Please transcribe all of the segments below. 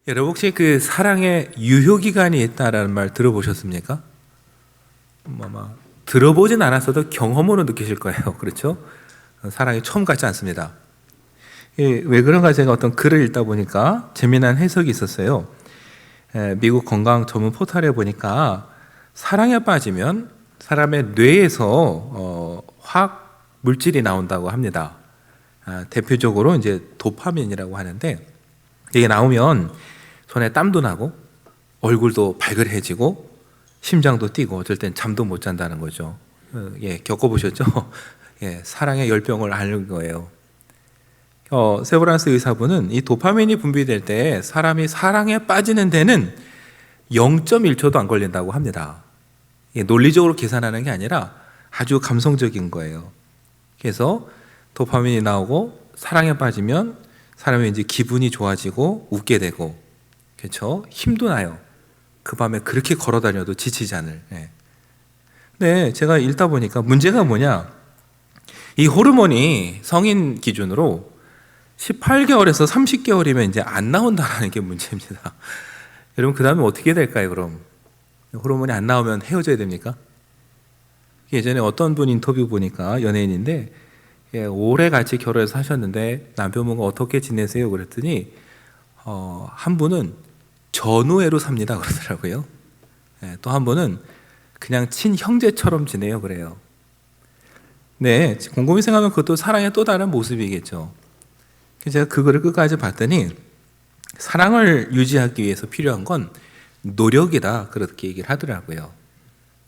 여러분 혹시 그 사랑의 유효기간이 있다라는 말 들어보셨습니까? 아마 들어보진 않았어도 경험으로 느끼실 거예요. 그렇죠? 사랑이 처음 같지 않습니다. 왜 그런가 제가 어떤 글을 읽다 보니까 재미난 해석이 있었어요. 미국 건강 전문 포털에 보니까 사랑에 빠지면 사람의 뇌에서 화학 물질이 나온다고 합니다. 대표적으로 이제 도파민이라고 하는데 이게 나오면 손에 땀도 나고 얼굴도 발그레해지고 심장도 뛰고 어쩔 땐 잠도 못 잔다는 거죠. 겪어보셨죠? 사랑의 열병을 앓는 거예요. 세브란스 의사분은 이 도파민이 분비될 때 사람이 사랑에 빠지는 데는 0.1초도 안 걸린다고 합니다. 논리적으로 계산하는 게 아니라 아주 감성적인 거예요. 그래서 도파민이 나오고 사랑에 빠지면 사람이 이제 기분이 좋아지고 웃게 되고, 그렇죠? 힘도 나요. 그 밤에 그렇게 걸어 다녀도 지치지 않을. 근데 제가 읽다 보니까 문제가 뭐냐? 이 호르몬이 성인 기준으로 18개월에서 30개월이면 이제 안 나온다는 게 문제입니다. 여러분, 그 다음에 어떻게 될까요, 그럼? 호르몬이 안 나오면 헤어져야 됩니까? 예전에 어떤 분 인터뷰 보니까 연예인인데, 오래 같이 결혼해서 사셨는데 남편분과 어떻게 지내세요? 그랬더니 한 분은 전우애로 삽니다 그러더라고요. 또 한 분은 그냥 친형제처럼 지내요 그래요. 네, 곰곰이 생각하면 그것도 사랑의 또 다른 모습이겠죠. 제가 그거를 끝까지 봤더니 사랑을 유지하기 위해서 필요한 건 노력이다 그렇게 얘기를 하더라고요.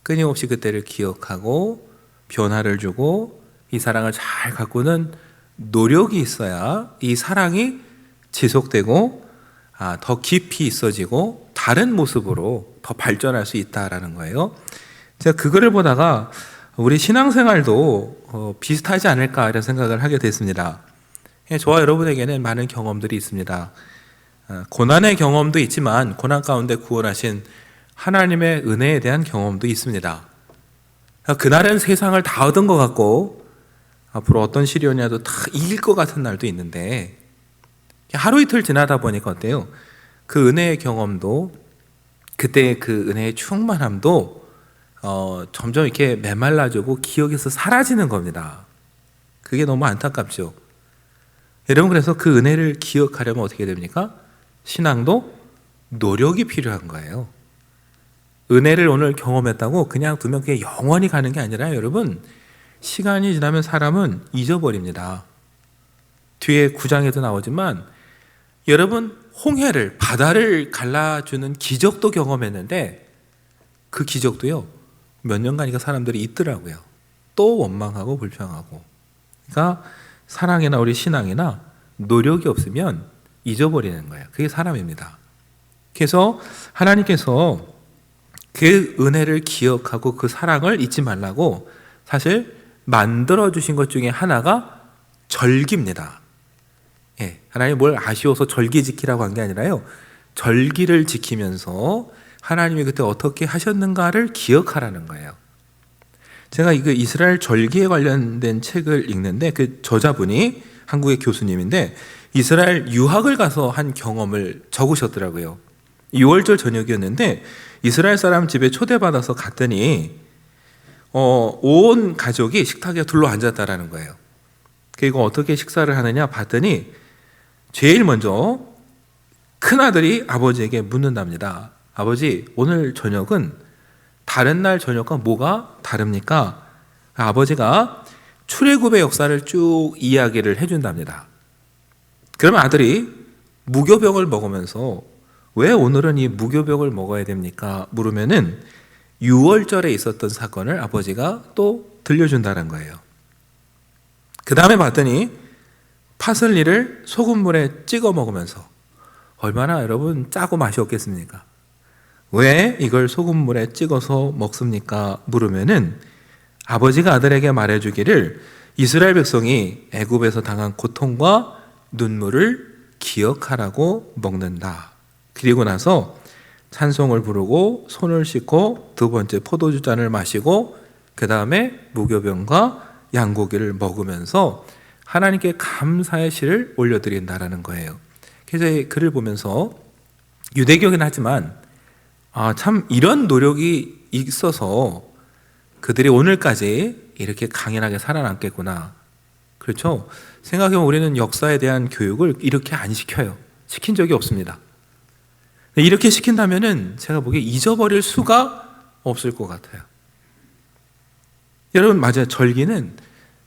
끊임없이 그때를 기억하고 변화를 주고 이 사랑을 잘 가꾸는 노력이 있어야 이 사랑이 지속되고 더 깊이 있어지고 다른 모습으로 더 발전할 수 있다라는 거예요. 제가 그거를 보다가 우리 신앙생활도 비슷하지 않을까 이런 생각을 하게 됐습니다. 저와 여러분에게는 많은 경험들이 있습니다. 고난의 경험도 있지만 고난 가운데 구원하신 하나님의 은혜에 대한 경험도 있습니다. 그날은 세상을 다 얻은 것 같고 앞으로 어떤 시련이 와도 다 이길 것 같은 날도 있는데 하루 이틀 지나다 보니까 어때요? 그 은혜의 경험도 그때의 그 은혜의 충만함도 점점 이렇게 메말라지고 기억에서 사라지는 겁니다. 그게 너무 안타깝죠. 여러분, 그래서 그 은혜를 기억하려면 어떻게 됩니까? 신앙도 노력이 필요한 거예요. 은혜를 오늘 경험했다고 그냥 두면 그게 영원히 가는 게 아니라 여러분, 시간이 지나면 사람은 잊어버립니다. 뒤에 9장에도 나오지만 여러분, 홍해를, 바다를 갈라주는 기적도 경험했는데 그 기적도요, 몇 년간이가 사람들이 잊더라고요. 또 원망하고 불평하고. 그러니까 사랑이나 우리 신앙이나 노력이 없으면 잊어버리는 거예요. 그게 사람입니다. 그래서 하나님께서 그 은혜를 기억하고 그 사랑을 잊지 말라고 사실 만들어주신 것 중에 하나가 절기입니다. 하나님 뭘 아쉬워서 절기 지키라고 한 게 아니라요, 절기를 지키면서 하나님이 그때 어떻게 하셨는가를 기억하라는 거예요. 제가 이거 이스라엘 절기에 관련된 책을 읽는데 그 저자분이 한국의 교수님인데 이스라엘 유학을 가서 한 경험을 적으셨더라고요. 6월절 저녁이었는데 이스라엘 사람 집에 초대받아서 갔더니 온 가족이 식탁에 둘러 앉았다라는 거예요. 그리고 어떻게 식사를 하느냐 봤더니 제일 먼저 큰아들이 아버지에게 묻는답니다. 아버지, 오늘 저녁은 다른 날 저녁과 뭐가 다릅니까? 아버지가 출애굽의 역사를 쭉 이야기를 해준답니다. 그러면 아들이 무교병을 먹으면서 왜 오늘은 이 무교병을 먹어야 됩니까? 물으면은 6월절에 있었던 사건을 아버지가 또 들려준다는 거예요. 그 다음에 봤더니 파슬리를 소금물에 찍어 먹으면서 얼마나 여러분 짜고 맛이 없겠습니까? 왜 이걸 소금물에 찍어서 먹습니까? 물으면은 아버지가 아들에게 말해주기를 이스라엘 백성이 애굽에서 당한 고통과 눈물을 기억하라고 먹는다. 그리고 나서 찬송을 부르고 손을 씻고 두 번째 포도주 잔을 마시고 그 다음에 무교병과 양고기를 먹으면서 하나님께 감사의 시를 올려드린다라는 거예요. 그래서 이 글을 보면서 유대교긴 하지만 참 이런 노력이 있어서 그들이 오늘까지 이렇게 강인하게 살아남겠구나. 그렇죠? 생각해보면 우리는 역사에 대한 교육을 이렇게 안 시켜요. 시킨 적이 없습니다. 이렇게 시킨다면은 제가 보기에 잊어버릴 수가 없을 것 같아요. 여러분, 맞아요. 절기는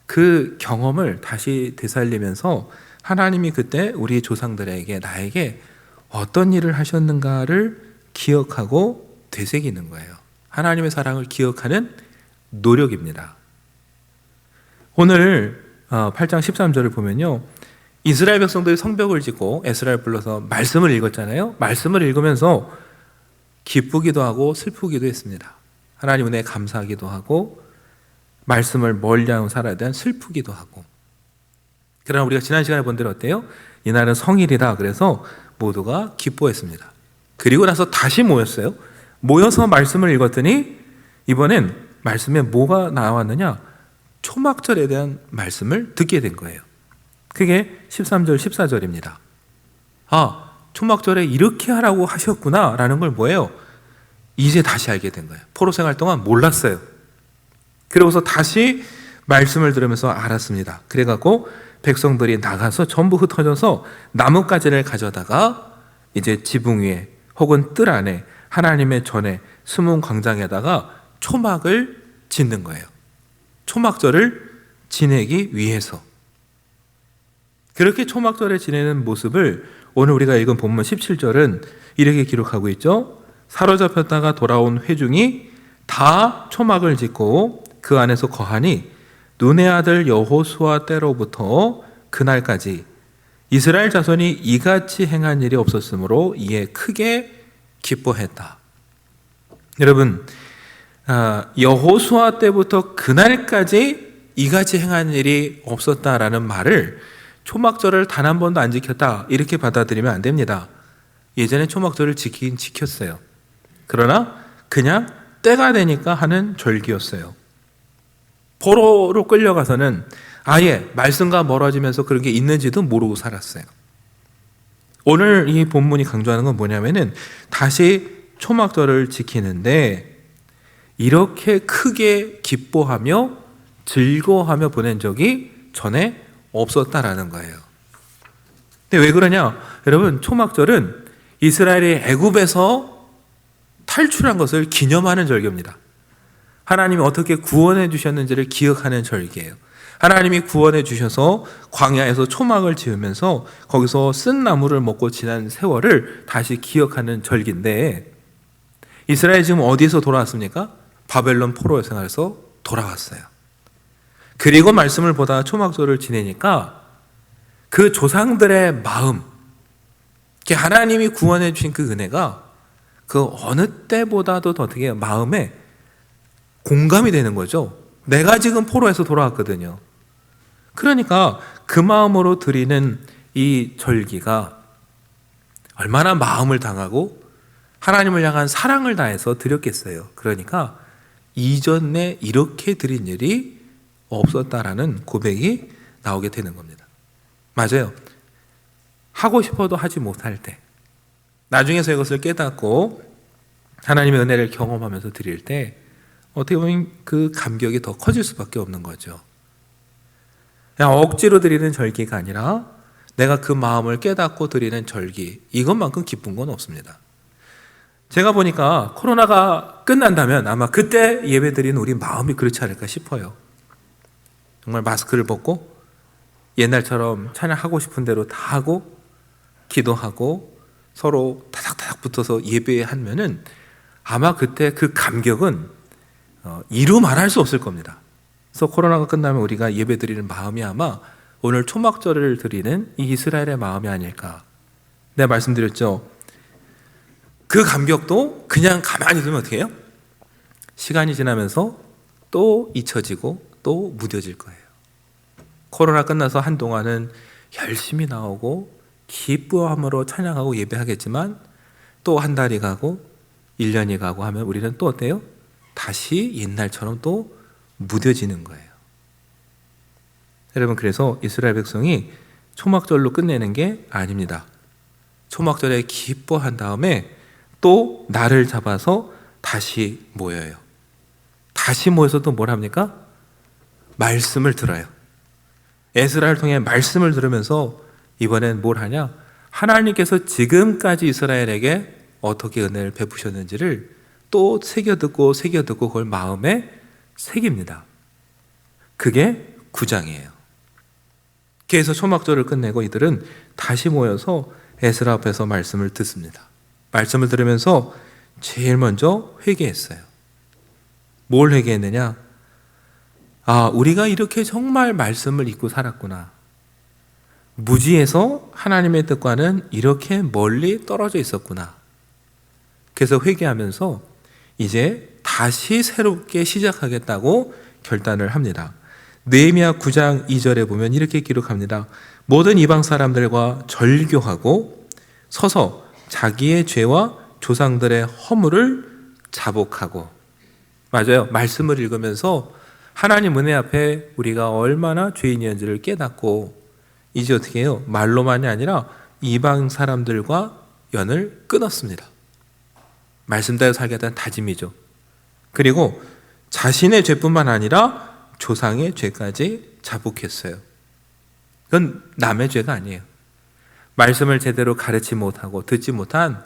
그 경험을 다시 되살리면서 하나님이 그때 우리 조상들에게, 나에게 어떤 일을 하셨는가를 기억하고 되새기는 거예요. 하나님의 사랑을 기억하는 노력입니다. 오늘 8장 13절을 보면요, 이스라엘 백성들이 성벽을 짓고 에스라를 불러서 말씀을 읽었잖아요. 말씀을 읽으면서 기쁘기도 하고 슬프기도 했습니다. 하나님 은혜에 감사하기도 하고 말씀을 멀리하고 살아야 되는 슬프기도 하고. 그러나 우리가 지난 시간에 본 대로 어때요? 이날은 성일이라 그래서 모두가 기뻐했습니다. 그리고 나서 다시 모였어요. 모여서 말씀을 읽었더니 이번엔 말씀에 뭐가 나왔느냐? 초막절에 대한 말씀을 듣게 된 거예요. 그게 13절 14절입니다. 초막절에 이렇게 하라고 하셨구나 라는 걸 뭐예요? 이제 다시 알게 된 거예요. 포로 생활 동안 몰랐어요. 그러고서 다시 말씀을 들으면서 알았습니다. 그래갖고 백성들이 나가서 전부 흩어져서 나뭇가지를 가져다가 이제 지붕 위에 혹은 뜰 안에 하나님의 전에 숨은 광장에다가 초막을 짓는 거예요. 초막절을 지내기 위해서. 그렇게 초막절을 지내는 모습을 오늘 우리가 읽은 본문 17절은 이렇게 기록하고 있죠. 사로잡혔다가 돌아온 회중이 다 초막을 짓고 그 안에서 거하니 눈의 아들 여호수아 때로부터 그날까지 이스라엘 자손이 이같이 행한 일이 없었으므로 이에 크게 기뻐했다. 여러분, 여호수아 때부터 그날까지 이같이 행한 일이 없었다라는 말을 초막절을 단 한 번도 안 지켰다 이렇게 받아들이면 안 됩니다. 예전에 초막절을 지키긴 지켰어요. 그러나 그냥 때가 되니까 하는 절기였어요. 포로로 끌려가서는 아예 말씀과 멀어지면서 그런 게 있는지도 모르고 살았어요. 오늘 이 본문이 강조하는 건 뭐냐면은 다시 초막절을 지키는데 이렇게 크게 기뻐하며 즐거워하며 보낸 적이 전에 없었다라는 거예요. 근데 왜 그러냐? 여러분, 초막절은 이스라엘이 애굽에서 탈출한 것을 기념하는 절기입니다. 하나님이 어떻게 구원해 주셨는지를 기억하는 절기예요. 하나님이 구원해 주셔서 광야에서 초막을 지으면서 거기서 쓴 나무를 먹고 지난 세월을 다시 기억하는 절기인데 이스라엘이 지금 어디에서 돌아왔습니까? 바벨론 포로 생활에서 돌아왔어요. 그리고 말씀을 보다가 초막절을 지내니까 그 조상들의 마음, 하나님이 구원해 주신 그 은혜가 그 어느 때보다도 더 되게 마음에 공감이 되는 거죠. 내가 지금 포로에서 돌아왔거든요. 그러니까 그 마음으로 드리는 이 절기가 얼마나 마음을 당하고 하나님을 향한 사랑을 다해서 드렸겠어요. 그러니까 이전에 이렇게 드린 일이 없었다라는 고백이 나오게 되는 겁니다. 맞아요. 하고 싶어도 하지 못할 때, 나중에서 이것을 깨닫고 하나님의 은혜를 경험하면서 드릴 때 어떻게 보면 그 감격이 더 커질 수밖에 없는 거죠. 그냥 억지로 드리는 절기가 아니라 내가 그 마음을 깨닫고 드리는 절기, 이것만큼 기쁜 건 없습니다. 제가 보니까 코로나가 끝난다면 아마 그때 예배 드리는 우리 마음이 그렇지 않을까 싶어요. 정말 마스크를 벗고 옛날처럼 찬양하고 싶은 대로 다 하고 기도하고 서로 타닥타닥 붙어서 예배하면은 아마 그때 그 감격은 이루 말할 수 없을 겁니다. 그래서 코로나가 끝나면 우리가 예배 드리는 마음이 아마 오늘 초막절을 드리는 이 이스라엘의 마음이 아닐까. 내가 말씀드렸죠. 그 감격도 그냥 가만히 두면 어떻게 해요? 시간이 지나면서 또 잊혀지고 또 무뎌질 거예요. 코로나 끝나서 한동안은 열심히 나오고 기뻐함으로 찬양하고 예배하겠지만 또 한 달이 가고 1년이 가고 하면 우리는 또 어때요? 다시 옛날처럼 또 무뎌지는 거예요. 여러분, 그래서 이스라엘 백성이 초막절로 끝내는 게 아닙니다. 초막절에 기뻐한 다음에 또 날을 잡아서 다시 모여요. 다시 모여서 또 뭘 합니까? 말씀을 들어요. 에스라를 통해 말씀을 들으면서 이번엔 뭘 하냐? 하나님께서 지금까지 이스라엘에게 어떻게 은혜를 베푸셨는지를 또 새겨듣고 그걸 마음에 새깁니다. 그게 9장이에요. 그래서 초막절을 끝내고 이들은 다시 모여서 에스라 앞에서 말씀을 듣습니다. 말씀을 들으면서 제일 먼저 회개했어요. 뭘 회개했느냐? 우리가 이렇게 정말 말씀을 잊고 살았구나. 무지에서 하나님의 뜻과는 이렇게 멀리 떨어져 있었구나. 그래서 회개하면서 이제 다시 새롭게 시작하겠다고 결단을 합니다. 느헤미야 9장 2절에 보면 이렇게 기록합니다. 모든 이방 사람들과 절교하고 서서 자기의 죄와 조상들의 허물을 자복하고. 맞아요. 말씀을 읽으면서 하나님 은혜 앞에 우리가 얼마나 죄인이었는지를 깨닫고 이제 어떻게 해요? 말로만이 아니라 이방 사람들과 연을 끊었습니다. 말씀대로 살겠다는 다짐이죠. 그리고 자신의 죄뿐만 아니라 조상의 죄까지 자복했어요. 그건 남의 죄가 아니에요. 말씀을 제대로 가르치지 못하고 듣지 못한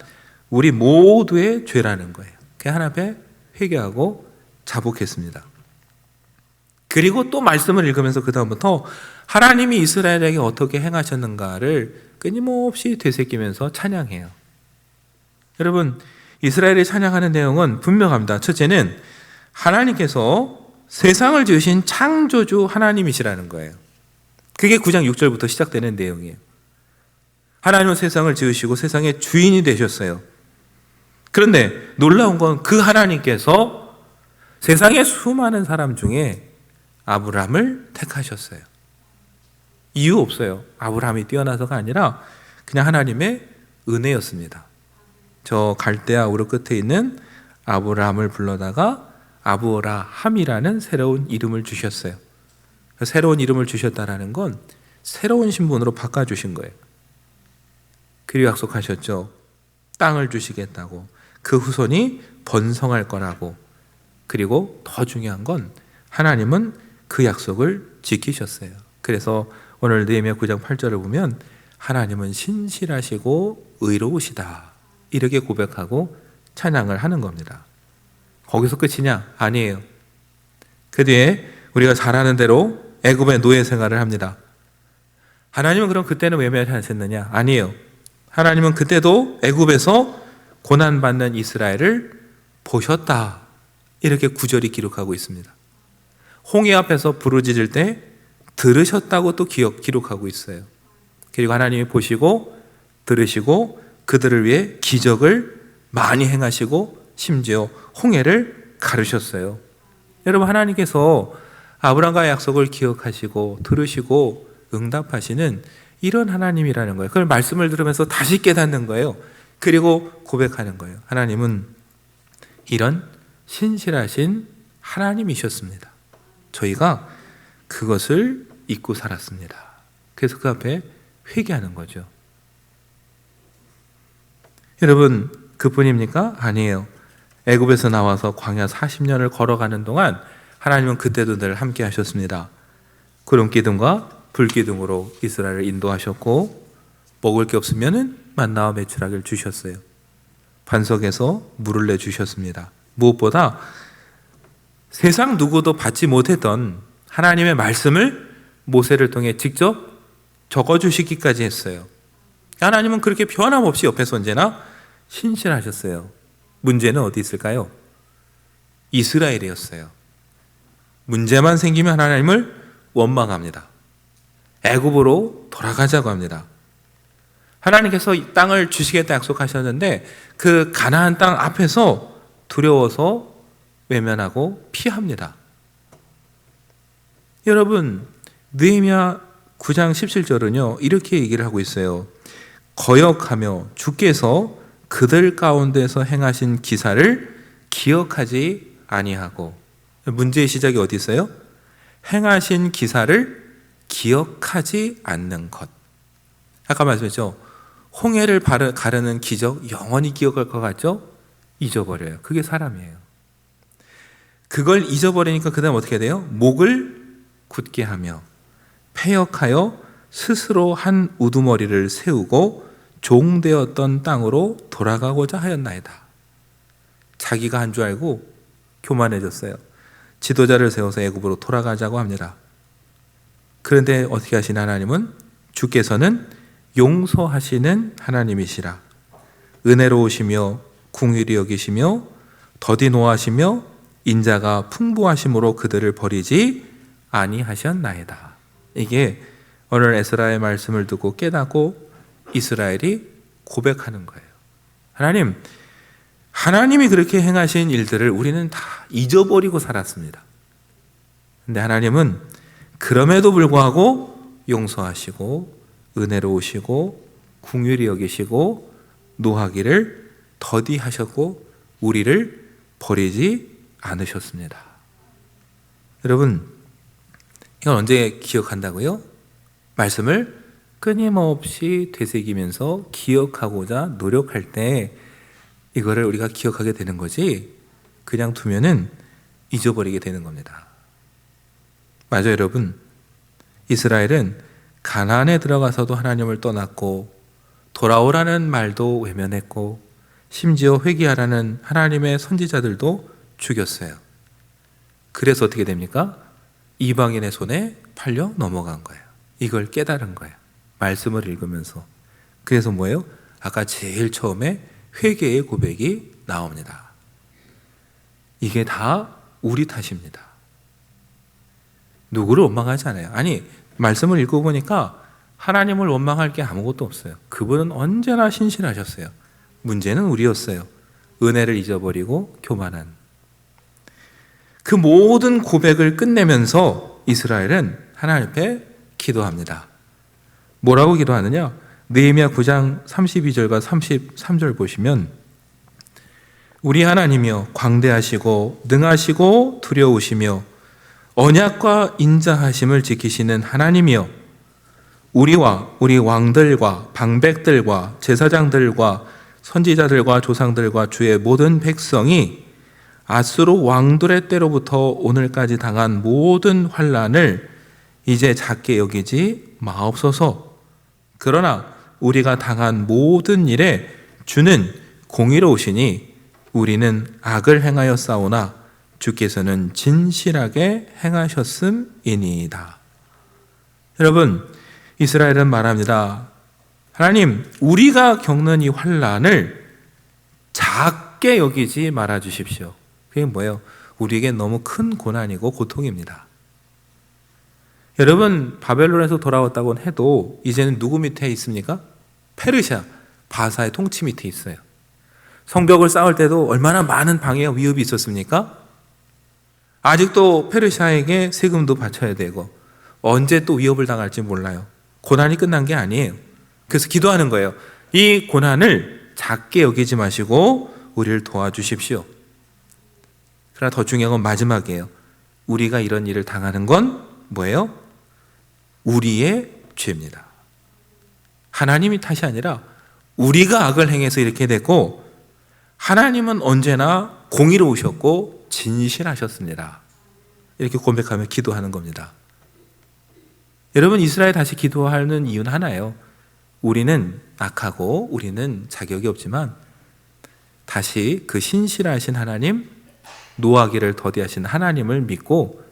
우리 모두의 죄라는 거예요. 그 하나님 앞에 회개하고 자복했습니다. 그리고 또 말씀을 읽으면서 그 다음부터 하나님이 이스라엘에게 어떻게 행하셨는가를 끊임없이 되새기면서 찬양해요. 여러분, 이스라엘이 찬양하는 내용은 분명합니다. 첫째는 하나님께서 세상을 지으신 창조주 하나님이시라는 거예요. 그게 9장 6절부터 시작되는 내용이에요. 하나님은 세상을 지으시고 세상의 주인이 되셨어요. 그런데 놀라운 건 그 하나님께서 세상의 수많은 사람 중에 아브라함을 택하셨어요. 이유 없어요. 아브라함이 뛰어나서가 아니라 그냥 하나님의 은혜였습니다. 저 갈대아 우르 끝에 있는 아브라함을 불러다가 아브라함이라는 새로운 이름을 주셨어요. 새로운 이름을 주셨다라는 건 새로운 신분으로 바꿔주신 거예요. 그리고 약속하셨죠. 땅을 주시겠다고. 그 후손이 번성할 거라고. 그리고 더 중요한 건 하나님은 그 약속을 지키셨어요. 그래서 오늘 느헤미야 9장 8절을 보면 하나님은 신실하시고 의로우시다. 이렇게 고백하고 찬양을 하는 겁니다. 거기서 끝이냐? 아니에요. 그 뒤에 우리가 잘 아는 대로 애굽의 노예 생활을 합니다. 하나님은 그럼 그때는 왜 멸하셨느냐? 아니에요. 하나님은 그때도 애굽에서 고난받는 이스라엘을 보셨다. 이렇게 9절이 기록하고 있습니다. 홍해 앞에서 부르짖을 때 들으셨다고 또 기록하고 있어요. 그리고 하나님이 보시고 들으시고 그들을 위해 기적을 많이 행하시고 심지어 홍해를 가르셨어요. 여러분, 하나님께서 아브라함과의 약속을 기억하시고 들으시고 응답하시는 이런 하나님이라는 거예요. 그걸 말씀을 들으면서 다시 깨닫는 거예요. 그리고 고백하는 거예요. 하나님은 이런 신실하신 하나님이셨습니다. 저희가 그것을 잊고 살았습니다. 그래서 그 앞에 회개하는 거죠. 여러분, 그뿐입니까? 아니에요. 애굽에서 나와서 광야 40년을 걸어가는 동안 하나님은 그때도 늘 함께 하셨습니다. 구름기둥과 불기둥으로 이스라엘을 인도하셨고 먹을 게 없으면 만나와 메추라기를 주셨어요. 반석에서 물을 내주셨습니다. 무엇보다 세상 누구도 받지 못했던 하나님의 말씀을 모세를 통해 직접 적어주시기까지 했어요. 하나님은 그렇게 변함없이 옆에서 언제나 신실하셨어요. 문제는 어디 있을까요? 이스라엘이었어요. 문제만 생기면 하나님을 원망합니다. 애굽으로 돌아가자고 합니다. 하나님께서 이 땅을 주시겠다 약속하셨는데 그 가나안 땅 앞에서 두려워서 외면하고 피합니다. 여러분, 느헤미야 9장 17절은요 이렇게 얘기를 하고 있어요. 거역하며 주께서 그들 가운데서 행하신 기사를 기억하지 아니하고. 문제의 시작이 어디 있어요? 행하신 기사를 기억하지 않는 것. 아까 말씀했죠. 홍해를 가르는 기적 영원히 기억할 것 같죠? 잊어버려요. 그게 사람이에요. 그걸 잊어버리니까 그 다음 어떻게 돼요? 목을 굳게 하며 패역하여 스스로 한 우두머리를 세우고 종되었던 땅으로 돌아가고자 하였나이다. 자기가 한 줄 알고 교만해졌어요. 지도자를 세워서 애굽으로 돌아가자고 합니다. 그런데 어떻게 하시나 하나님은? 주께서는 용서하시는 하나님이시라. 은혜로우시며 궁휼히 여기시며 더디 노하시며 인자가 풍부하심으로 그들을 버리지 아니하셨나이다. 이게 오늘 에스라의 말씀을 듣고 깨닫고 이스라엘이 고백하는 거예요. 하나님이 그렇게 행하신 일들을 우리는 다 잊어버리고 살았습니다. 근데 하나님은 그럼에도 불구하고 용서하시고 은혜로우시고 궁휼히 여기시고 노하기를 더디하셨고 우리를 버리지 않으셨습니다. 여러분, 이건 언제 기억한다고요? 말씀을 끊임없이 되새기면서 기억하고자 노력할 때 이거를 우리가 기억하게 되는 거지, 그냥 두면은 잊어버리게 되는 겁니다. 맞아요, 여러분. 이스라엘은 가나안에 들어가서도 하나님을 떠났고 돌아오라는 말도 외면했고 심지어 회개하라는 하나님의 선지자들도 죽였어요. 그래서 어떻게 됩니까? 이방인의 손에 팔려 넘어간 거예요. 이걸 깨달은 거예요. 말씀을 읽으면서. 그래서 뭐예요? 아까 제일 처음에 회개의 고백이 나옵니다. 이게 다 우리 탓입니다. 누구를 원망하지 않아요. 아니, 말씀을 읽어보니까 하나님을 원망할 게 아무것도 없어요. 그분은 언제나 신실하셨어요. 문제는 우리였어요. 은혜를 잊어버리고 교만한. 그 모든 고백을 끝내면서 이스라엘은 하나님 앞에 기도합니다. 뭐라고 기도하느냐? 느헤미야 9장 32절과 33절 보시면 우리 하나님이여 광대하시고 능하시고 두려우시며 언약과 인자하심을 지키시는 하나님이여 우리와 우리 왕들과 방백들과 제사장들과 선지자들과 조상들과 주의 모든 백성이 아수르 왕들의 때로부터 오늘까지 당한 모든 환난을 이제 작게 여기지 마옵소서. 그러나 우리가 당한 모든 일에 주는 공의로우시니 우리는 악을 행하여 싸우나 주께서는 진실하게 행하셨음이니이다. 여러분, 이스라엘은 말합니다. 하나님, 우리가 겪는 이 환난을 작게 여기지 말아 주십시오. 그게 뭐예요? 우리에게 너무 큰 고난이고 고통입니다. 여러분, 바벨론에서 돌아왔다고 해도 이제는 누구 밑에 있습니까? 페르시아, 바사의 통치 밑에 있어요. 성벽을 쌓을 때도 얼마나 많은 방해와 위협이 있었습니까? 아직도 페르시아에게 세금도 바쳐야 되고 언제 또 위협을 당할지 몰라요. 고난이 끝난 게 아니에요. 그래서 기도하는 거예요. 이 고난을 작게 여기지 마시고 우리를 도와주십시오. 그러나 더 중요한 건 마지막이에요. 우리가 이런 일을 당하는 건 뭐예요? 우리의 죄입니다. 하나님이 탓이 아니라 우리가 악을 행해서 이렇게 됐고 하나님은 언제나 공의로우셨고 진실하셨습니다. 이렇게 고백하며 기도하는 겁니다. 여러분, 이스라엘 다시 기도하는 이유는 하나예요. 우리는 악하고 우리는 자격이 없지만 다시 그 신실하신 하나님, 노하기를 더디하신 하나님을 믿고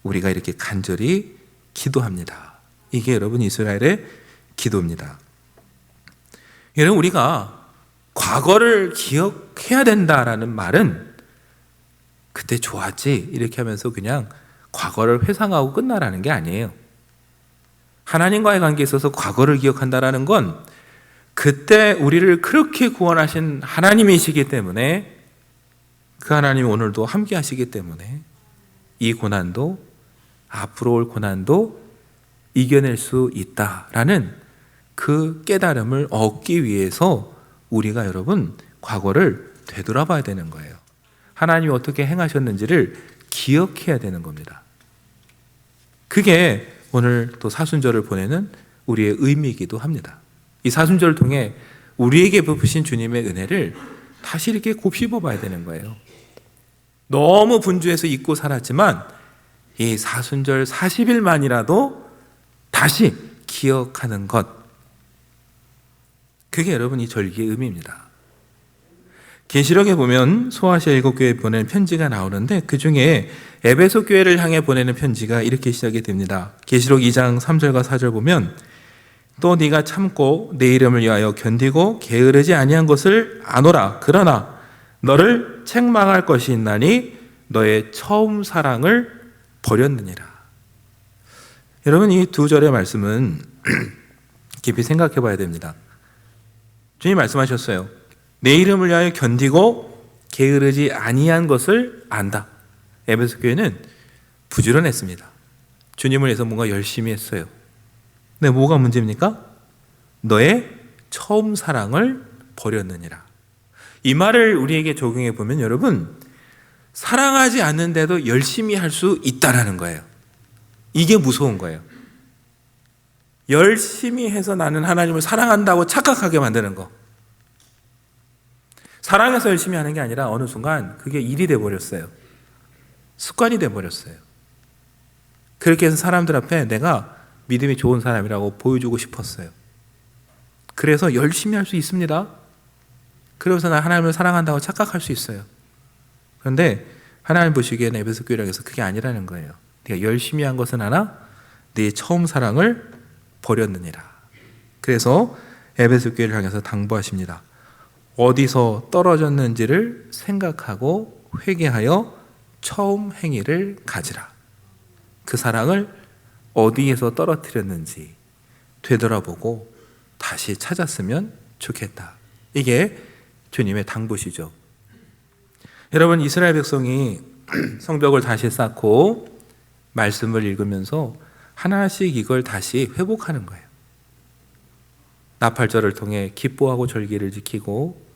우리가 이렇게 간절히 기도합니다. 이게 여러분 이스라엘의 기도입니다. 여러분, 우리가 과거를 기억해야 된다라는 말은 그때 좋았지 이렇게 하면서 그냥 과거를 회상하고 끝나라는 게 아니에요. 하나님과의 관계에 있어서 과거를 기억한다라는 건 그때 우리를 그렇게 구원하신 하나님이시기 때문에 그 하나님이 오늘도 함께 하시기 때문에 이 고난도 앞으로 올 고난도 이겨낼 수 있다라는 그 깨달음을 얻기 위해서 우리가 여러분 과거를 되돌아봐야 되는 거예요. 하나님이 어떻게 행하셨는지를 기억해야 되는 겁니다. 그게 오늘 또 사순절을 보내는 우리의 의미이기도 합니다. 이 사순절을 통해 우리에게 베푸신 주님의 은혜를 다시 이렇게 곱씹어 봐야 되는 거예요. 너무 분주해서 잊고 살았지만 이 사순절 40일만이라도 다시 기억하는 것, 그게 여러분 이 절기의 의미입니다. 계시록에 보면 소아시아 7교회에 보내는 편지가 나오는데 그 중에 에베소 교회를 향해 보내는 편지가 이렇게 시작이 됩니다. 계시록 2장 3절과 4절 보면 또 네가 참고 내 이름을 위하여 견디고 게으르지 아니한 것을 아노라. 그러나 너를 책망할 것이 있나니 너의 처음 사랑을 버렸느니라. 여러분, 이 두 절의 말씀은 깊이 생각해 봐야 됩니다. 주님 말씀하셨어요. 내 이름을 위하여 견디고 게으르지 아니한 것을 안다. 에베소 교회는 부지런했습니다. 주님을 위해서 뭔가 열심히 했어요. 근데 뭐가 문제입니까? 너의 처음 사랑을 버렸느니라. 이 말을 우리에게 적용해 보면 여러분, 사랑하지 않는데도 열심히 할 수 있다라는 거예요. 이게 무서운 거예요. 열심히 해서 나는 하나님을 사랑한다고 착각하게 만드는 거. 사랑해서 열심히 하는 게 아니라 어느 순간 그게 일이 돼버렸어요. 습관이 돼버렸어요. 그렇게 해서 사람들 앞에 내가 믿음이 좋은 사람이라고 보여주고 싶었어요. 그래서 열심히 할 수 있습니다. 그러면서 나 하나님을 사랑한다고 착각할 수 있어요. 그런데 하나님 보시기에는 에베소 교회에서 그게 아니라는 거예요. 네가 열심히 한 것은 하나 네 처음 사랑을 버렸느니라. 그래서 에베소 교회를 향해서 당부하십니다. 어디서 떨어졌는지를 생각하고 회개하여 처음 행위를 가지라. 그 사랑을 어디에서 떨어뜨렸는지 되돌아보고 다시 찾았으면 좋겠다. 이게 주님의 당부시죠. 여러분, 이스라엘 백성이 성벽을 다시 쌓고 말씀을 읽으면서 하나씩 이걸 다시 회복하는 거예요. 나팔절을 통해 기뻐하고 절기를 지키고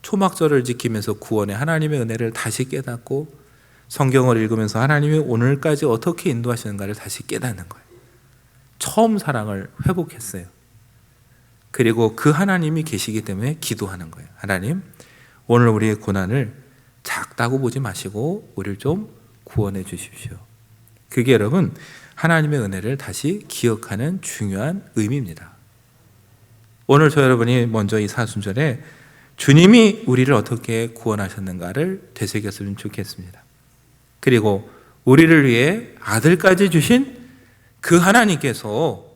초막절을 지키면서 구원의 하나님의 은혜를 다시 깨닫고 성경을 읽으면서 하나님이 오늘까지 어떻게 인도하시는가를 다시 깨닫는 거예요. 처음 사랑을 회복했어요. 그리고 그 하나님이 계시기 때문에 기도하는 거예요. 하나님, 오늘 우리의 고난을 작다고 보지 마시고 우리를 좀 구원해 주십시오. 그게 여러분 하나님의 은혜를 다시 기억하는 중요한 의미입니다. 오늘 저 여러분이 먼저 이 사순절에 주님이 우리를 어떻게 구원하셨는가를 되새겼으면 좋겠습니다. 그리고 우리를 위해 아들까지 주신 그 하나님께서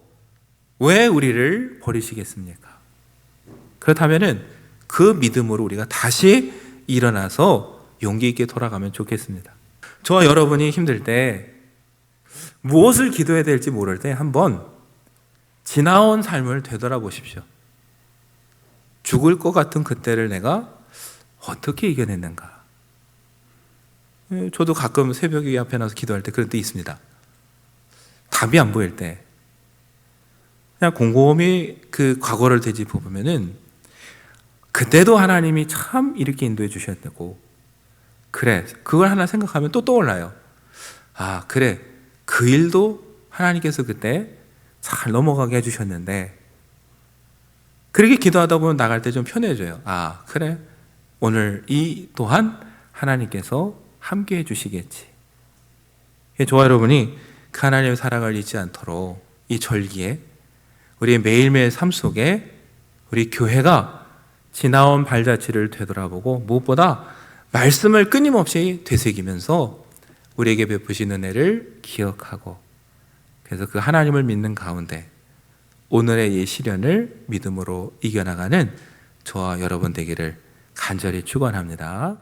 왜 우리를 버리시겠습니까? 그렇다면 그 믿음으로 우리가 다시 일어나서 용기 있게 돌아가면 좋겠습니다. 저와 여러분이 힘들 때 무엇을 기도해야 될지 모를 때 한번 지나온 삶을 되돌아보십시오. 죽을 것 같은 그때를 내가 어떻게 이겨냈는가? 저도 가끔 새벽에 앞에 나서 기도할 때 그런 때 있습니다. 답이 안 보일 때 그냥 곰곰이 그 과거를 되짚어 보면은 그때도 하나님이 참 이렇게 인도해 주셨다고, 그래, 그걸 하나 생각하면 또 떠올라요. 아, 그래, 그 일도 하나님께서 그때 잘 넘어가게 해주셨는데, 그렇게 기도하다 보면 나갈 때 좀 편해져요. 아, 그래, 오늘 이 또한 하나님께서 함께 해주시겠지. 저와 여러분이 그 하나님의 사랑을 잊지 않도록 이 절기에 우리 매일매일 삶 속에 우리 교회가 지나온 발자취를 되돌아보고 무엇보다 말씀을 끊임없이 되새기면서 우리에게 베푸신 은혜를 기억하고, 그래서 그 하나님을 믿는 가운데 오늘의 이 시련을 믿음으로 이겨나가는 저와 여러분 되기를 간절히 축원합니다.